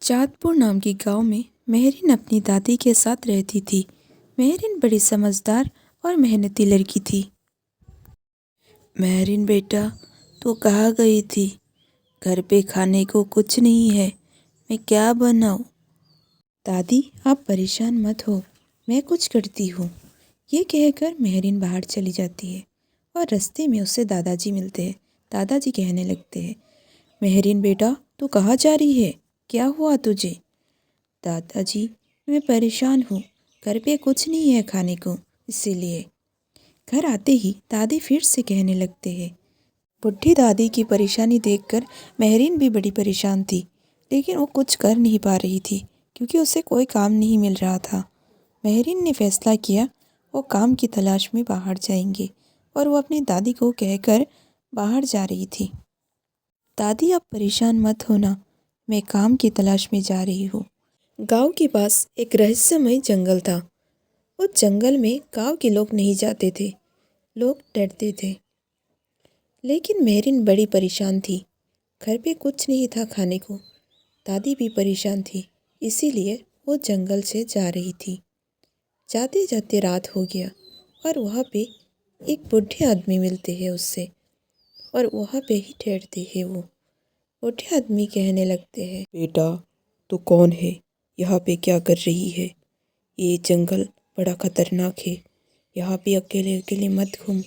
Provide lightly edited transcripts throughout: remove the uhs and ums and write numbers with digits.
चाँदपुर नाम के गांव में मेहरीन अपनी दादी के साथ रहती थी। मेहरीन बड़ी समझदार और मेहनती लड़की थी। मेहरीन बेटा, तू कहाँ गई थी? घर पे खाने को कुछ नहीं है, मैं क्या बनाऊँ? दादी, आप परेशान मत हो, मैं कुछ करती हूँ। ये कहकर मेहरीन बाहर चली जाती है और रास्ते में उससे दादाजी मिलते हैं। दादाजी कहने लगते हैं, मेहरीन बेटा, तू कहाँ जा रही है? क्या हुआ तुझे? दादाजी, मैं परेशान हूँ, घर पे कुछ नहीं है खाने को, इसीलिए। घर आते ही दादी फिर से कहने लगते हैं। बुढ़ी दादी की परेशानी देखकर मेहरीन भी बड़ी परेशान थी, लेकिन वो कुछ कर नहीं पा रही थी क्योंकि उसे कोई काम नहीं मिल रहा था। मेहरीन ने फैसला किया वो काम की तलाश में बाहर जाएंगे और वो अपनी दादी को कहकर बाहर जा रही थी। दादी, आप परेशान मत होना, मैं काम की तलाश में जा रही हूँ। गांव के पास एक रहस्यमय जंगल था। उस जंगल में गांव के लोग नहीं जाते थे, लोग डरते थे। लेकिन मेहरीन बड़ी परेशान थी, घर पे कुछ नहीं था खाने को। दादी भी परेशान थी, इसीलिए वो जंगल से जा रही थी। जाते जाते रात हो गया और वहाँ पे एक बूढ़े आदमी मिलते हैं उससे, और वहाँ पे ही ठहरते हैं वो। बूढ़े आदमी कहने लगते हैं, बेटा, तू कौन है? यहाँ पे क्या कर रही है? ये जंगल बड़ा खतरनाक है, यहाँ पे अकेले अकेले मत घूम।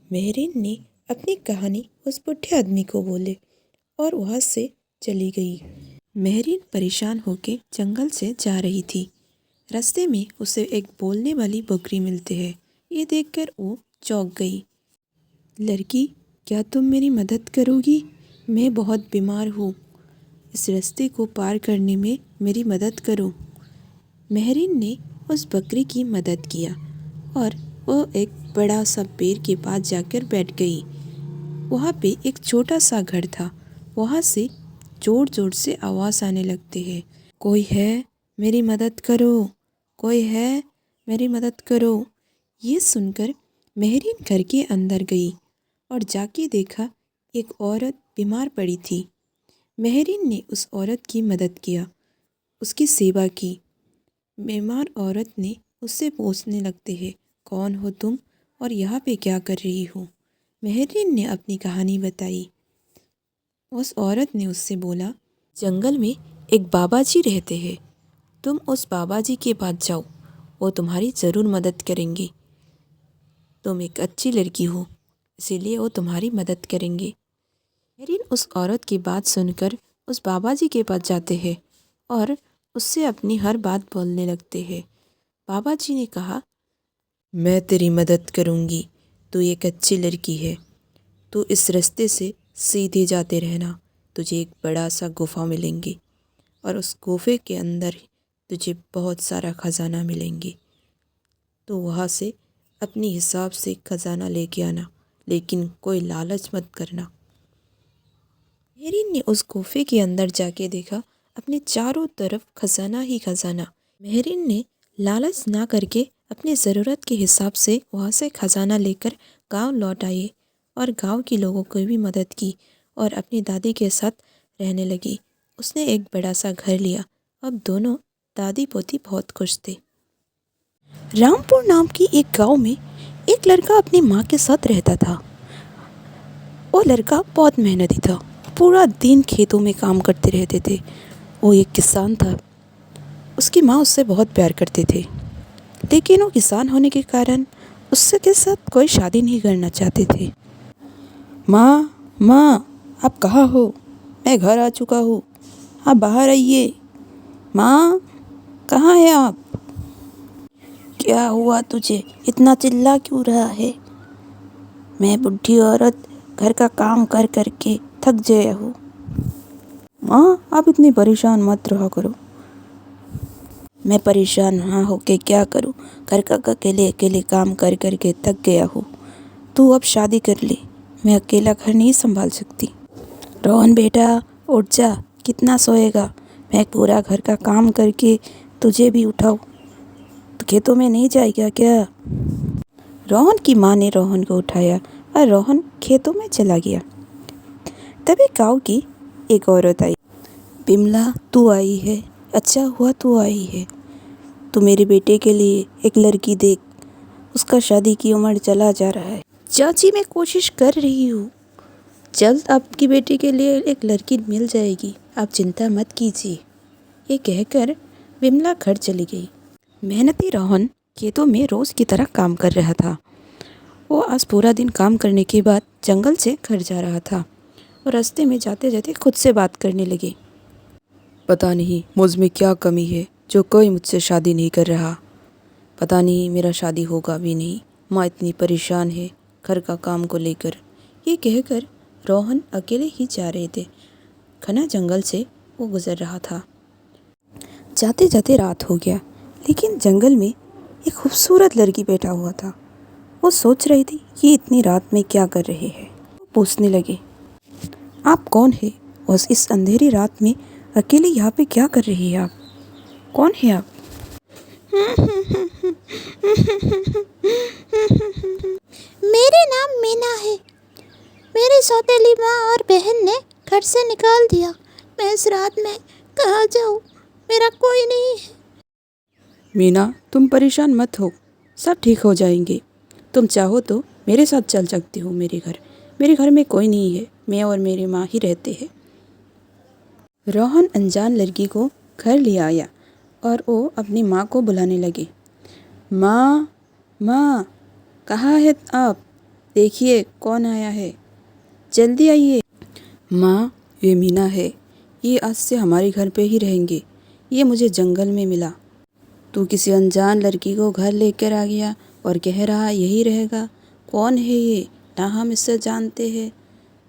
मेहरीन ने अपनी कहानी उस बूढ़े आदमी को बोले और वहाँ से चली गई। मेहरीन परेशान होके जंगल से जा रही थी। रास्ते में उसे एक बोलने वाली बकरी मिलती है। ये देखकर वो चौंक गई। लड़की, क्या तुम मेरी मदद करोगी? मैं बहुत बीमार हूँ, इस रास्ते को पार करने में मेरी मदद करो। मेहरीन ने उस बकरी की मदद किया और वो एक बड़ा सा पेड़ के पास जाकर बैठ गई। वहाँ पे एक छोटा सा घर था। वहाँ से जोर जोर से आवाज़ आने लगती है, कोई है? मेरी मदद करो, कोई है? मेरी मदद करो। ये सुनकर मेहरीन घर के अंदर गई और जाके देखा एक औरत बीमार पड़ी थी। मेहरीन ने उस औरत की मदद किया, उसकी सेवा की। बीमार औरत ने उससे पूछने लगते हैं, कौन हो तुम और यहाँ पे क्या कर रही हो? मेहरीन ने अपनी कहानी बताई। उस औरत ने उससे बोला, जंगल में एक बाबा जी रहते हैं, तुम उस बाबा जी के पास जाओ, वो तुम्हारी ज़रूर मदद करेंगे। तुम एक अच्छी लड़की हो, इसीलिए वो तुम्हारी मदद करेंगे। मेहरीन उस औरत की बात सुनकर उस बाबा जी के पास जाते हैं और उससे अपनी हर बात बोलने लगते हैं। बाबा जी ने कहा, मैं तेरी मदद करूँगी, तू एक अच्छी लड़की है, तू इस रास्ते से सीधे जाते रहना, तुझे एक बड़ा सा गुफा मिलेंगी और उस गुफे के अंदर तुझे बहुत सारा खजाना मिलेंगे। तो वहाँ से अपनी हिसाब से खजाना लेके आना, लेकिन कोई लालच मत करना। मेहरीन ने उस गुफे के अंदर जाके देखा, अपने चारों तरफ खजाना ही खजाना। मेहरीन ने लालच ना करके अपनी ज़रूरत के हिसाब से वहाँ से खजाना लेकर गांव लौट आई और गांव के लोगों को भी मदद की और अपनी दादी के साथ रहने लगी। उसने एक बड़ा सा घर लिया। अब दोनों दादी पोती बहुत खुश थे। रामपुर नाम की एक गांव में एक लड़का अपनी माँ के साथ रहता था। वो लड़का बहुत मेहनती था, पूरा दिन खेतों में काम करते रहते थे। वो एक किसान था। उसकी माँ उससे बहुत प्यार करते थे, लेकिन वो किसान होने के कारण उससे के साथ कोई शादी नहीं करना चाहते थे। माँ, आप कहाँ हो? मैं घर आ चुका हूँ, आप बाहर आइए। माँ, कहाँ है आप? क्या हुआ तुझे? इतना चिल्ला क्यों रहा है? मैं बुढ़ी औरत घर का काम कर करके थक गया हूँ। माँ, आप इतनी परेशान मत रहा करो। मैं परेशान ना होके क्या करूँ? घर का अकेले अकेले काम कर करके थक गया हूँ। तू अब शादी कर ले, मैं अकेला घर नहीं संभाल सकती। रोहन बेटा, उठ जा, कितना सोएगा? मैं पूरा घर का काम करके तुझे भी उठाऊँ तो खेतों में नहीं जाएगा क्या? रोहन की माँ ने रोहन को उठाया और रोहन खेतों में चला गया। तभी गांव की एक औरत आई। बिमला, तू आई है, अच्छा हुआ तू आई है। तू मेरे बेटे के लिए एक लड़की देख, उसका शादी की उम्र चला जा रहा है। चाची, मैं कोशिश कर रही हूँ, जल्द आपकी बेटी के लिए एक लड़की मिल जाएगी, आप चिंता मत कीजिए। ये कहकर बिमला घर चली गई। मेहनती रोहन खेतों में रोज़ की तरह काम कर रहा था। वो आज पूरा दिन काम करने के बाद जंगल से घर जा रहा था और रास्ते में जाते जाते खुद से बात करने लगे। पता नहीं मुझ में क्या कमी है जो कोई मुझसे शादी नहीं कर रहा। पता नहीं मेरा शादी होगा भी नहीं। माँ इतनी परेशान है घर का काम को लेकर। ये कहकर रोहन अकेले ही जा रहे थे। घना जंगल से वो गुजर रहा था। जाते जाते रात हो गया, लेकिन जंगल में एक खूबसूरत लड़की बैठा हुआ था। वो सोच रही थी ये इतनी रात में क्या कर रहे हैं। वो पूछने लगे, आप कौन है और इस अंधेरी रात में अकेले यहाँ पे क्या कर रही है आप? कौन है आप? मेरे नाम मीना है। मेरी सौतेली माँ और बहन ने घर से निकाल दिया। मैं इस रात में कहाँ जाऊँ? मेरा कोई नहीं है। मीना, तुम परेशान मत हो, सब ठीक हो जाएंगे। तुम चाहो तो मेरे साथ चल सकती हो मेरे घर। मेरे घर में कोई नहीं है, मैं और मेरी माँ ही रहते हैं। रोहन अनजान लड़की को घर ले आया और वो अपनी माँ को बुलाने लगे। माँ, माँ, कहाँ है आप? देखिए कौन आया है, जल्दी आइए। माँ, ये मीना है, ये आज से हमारे घर पे ही रहेंगे। ये मुझे जंगल में मिला। तू किसी अनजान लड़की को घर लेकर आ गया और कह रहा यही रहेगा। कौन है ये? ना हम इससे जानते हैं,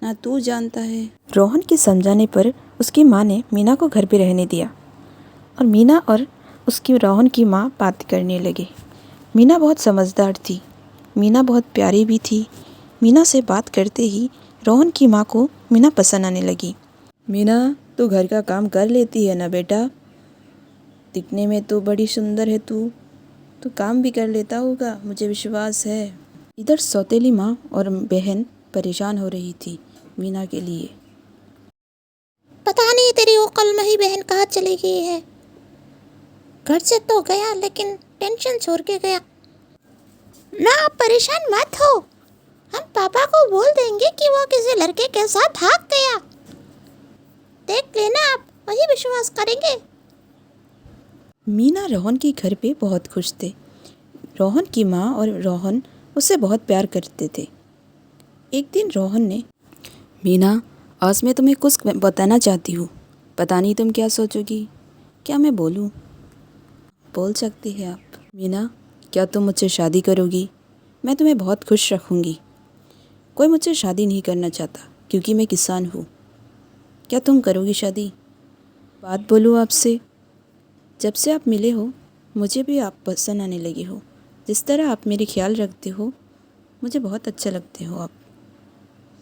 ना तू जानता है। रोहन के समझाने पर उसकी माँ ने मीना को घर पे रहने दिया और मीना और उसकी रोहन की माँ बात करने लगे। मीना बहुत समझदार थी, मीना बहुत प्यारी भी थी। मीना से बात करते ही रोहन की माँ को मीना पसंद आने लगी। मीना, तू घर का काम कर लेती है ना बेटा? दिखने में तो बड़ी सुंदर है तू काम भी कर लेता होगा, मुझे विश्वास है। इधर सौतेली माँ और बहन परेशान हो रही थी मीना के लिए। पता नहीं तेरी वो कलमही बहन कहाँ चली गई है। घर से तो गया लेकिन टेंशन छोड़ के गया। ना, आप परेशान मत हो, हम पापा को बोल देंगे कि वो किसी लड़के के साथ भाग गया। देख लेना, आप वही विश्वास करेंगे। मीना रोहन के घर पे बहुत खुश थे। रोहन की माँ और रोहन उससे बहुत प्यार करते थे। एक दिन रोहन ने, मीना, आज मैं तुम्हें कुछ बताना चाहती हूँ। पता नहीं तुम क्या सोचोगी, क्या मैं बोलूँ? बोल सकती है आप। मीना, क्या तुम मुझसे शादी करोगी? मैं तुम्हें बहुत खुश रखूँगी। कोई मुझसे शादी नहीं करना चाहता क्योंकि मैं किसान हूँ। क्या तुम करोगी शादी? बात बोलूँ आपसे, जब से आप मिले हो मुझे भी आप पसंद आने लगे हो। जिस तरह आप मेरे ख्याल रखते हो मुझे बहुत अच्छे लगते हो आप।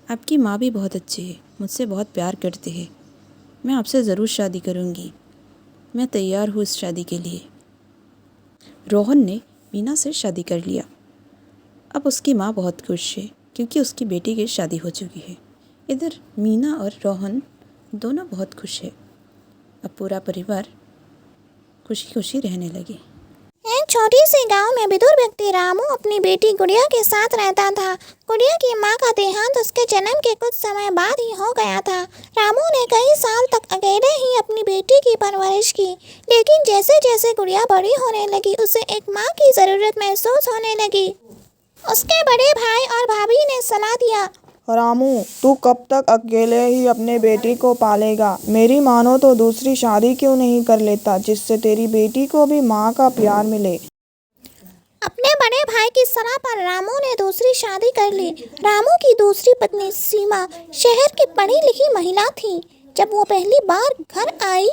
आपकी माँ भी बहुत अच्छी है, मुझसे बहुत प्यार करते हैं। मैं आपसे ज़रूर शादी करूँगी, मैं तैयार हूँ इस शादी के लिए। रोहन ने मीना से शादी कर लिया। अब उसकी माँ बहुत खुश है क्योंकि उसकी बेटी की शादी हो चुकी है। इधर मीना और रोहन दोनों बहुत खुश है। अब पूरा परिवार खुशी खुशी रहने लगे। एक छोटी सी गांव में विदुर व्यक्ति रामू अपनी बेटी गुड़िया के साथ रहता था। गुड़िया की मां का देहांत उसके जन्म के कुछ समय बाद ही हो गया था। रामू ने कई साल तक अकेले ही अपनी बेटी की परवरिश की, लेकिन जैसे जैसे गुड़िया बड़ी होने लगी उसे एक मां की जरूरत महसूस होने लगी। उसके बड़े भाई और भाभी ने सलाह दिया, रामू, तू कब तक अकेले ही अपने बेटी को पालेगा? मेरी मानो तो दूसरी शादी क्यों नहीं कर लेता, जिससे तेरी बेटी को भी माँ का प्यार मिले। अपने बड़े भाई की सलाह पर रामू ने दूसरी शादी कर ली। रामू की दूसरी पत्नी सीमा शहर की पढ़ी लिखी महिला थी। जब वो पहली बार घर आई,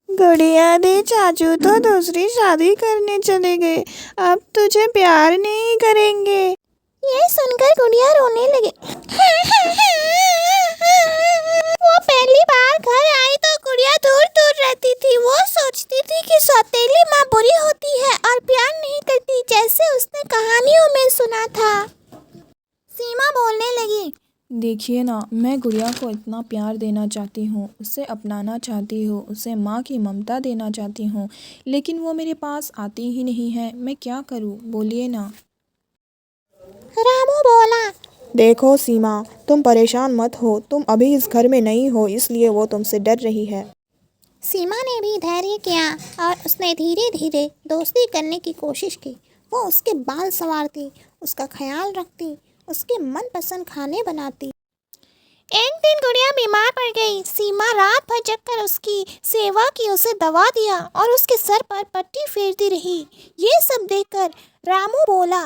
गुड़िया दी, चाचू तो दूसरी शादी करने चले गए, अब तुझे प्यार नहीं करेंगे। ये सुनकर गुड़िया रोने लगी। वो पहली बार घर आई तो गुड़िया दूर दूर रहती थी। वो सोचती थी कि सौतेली माँ बुरी होती है और प्यार नहीं करती, जैसे उसने कहानियों में सुना था। सीमा बोलने लगी, देखिए ना, मैं गुड़िया को इतना प्यार देना चाहती हूँ, उसे अपनाना चाहती हूँ, उसे माँ की ममता देना चाहती हूँ, लेकिन वो मेरे पास आती ही नहीं है। मैं क्या करूँ, बोलिए ना। रामू बोला। देखो सीमा, तुम परेशान मत हो। तुम अभी इस घर में नहीं हो, इसलिए वो तुमसे डर रही है। सीमा ने भी धैर्य किया और उसने धीरे धीरे दोस्ती करने की कोशिश की। वो उसके बाल संवारती, उसका ख्याल रखती, उसके मनपसंद खाने बनाती। एक दिन गुड़िया बीमार पड़ गई। सीमा रात भर जगकर उसकी सेवा की, उसे दवा दिया और उसके सर पर पट्टी फेरती रही। ये सब देखकर रामू बोला।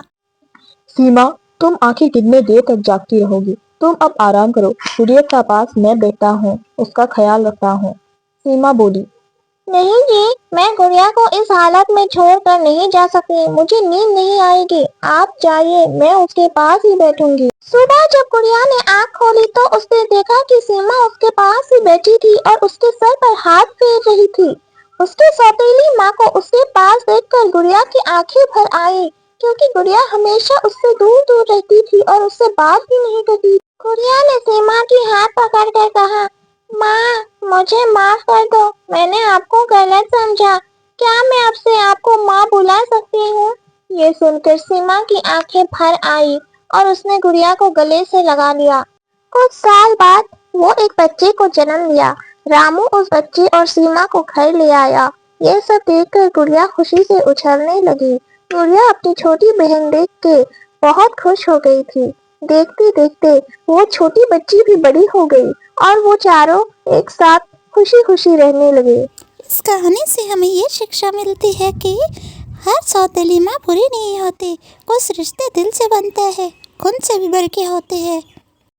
सीमा, तुम आखिर कितने देर तक जागती रहोगी? तुम अब आराम करो। गुड़िया के पास मैं बैठता हूँ, उसका ख्याल रखता हूँ। सीमा बोली। नहीं जी, मैं गुड़िया को इस हालत में छोड़कर नहीं जा सकती। मुझे नींद नहीं आएगी। आप जाइए, मैं उसके पास ही बैठूंगी। सुबह जब गुड़िया ने आँख खोली तो उसने देखा कि सीमा उसके पास ही बैठी थी और उसके सर पर हाथ फेर रही थी। उसकी सौतेली माँ को उसके पास देखकर गुड़िया की आंखें भर आई, क्योंकि गुड़िया हमेशा उससे दूर दूर रहती थी और उससे बात भी नहीं करती। गुड़िया ने सीमा की हाथ पकड़कर कहा, माँ, मुझे माफ कर दो। मैंने आपको गलत समझा। क्या मैं आपसे आपको माँ बुला सकती हूँ? ये सुनकर सीमा की आंखें भर आई और उसने गुड़िया को गले से लगा लिया। कुछ साल बाद वो एक बच्चे को जन्म दिया। रामू उस बच्चे और सीमा को घर ले आया। ये सब देखकर गुड़िया खुशी से उछलने लगी। गुड़िया अपनी छोटी बहन देख के बहुत खुश हो गई थी। देखते देखते वो छोटी बच्ची भी बड़ी हो गई और वो चारों एक साथ खुशी खुशी रहने लगे। इस कहानी से हमें ये शिक्षा मिलती है कि हर सौतेली माँ बुरी नहीं होती। कुछ रिश्ते दिल से बनते हैं, खून से भी बढ़ के होते हैं।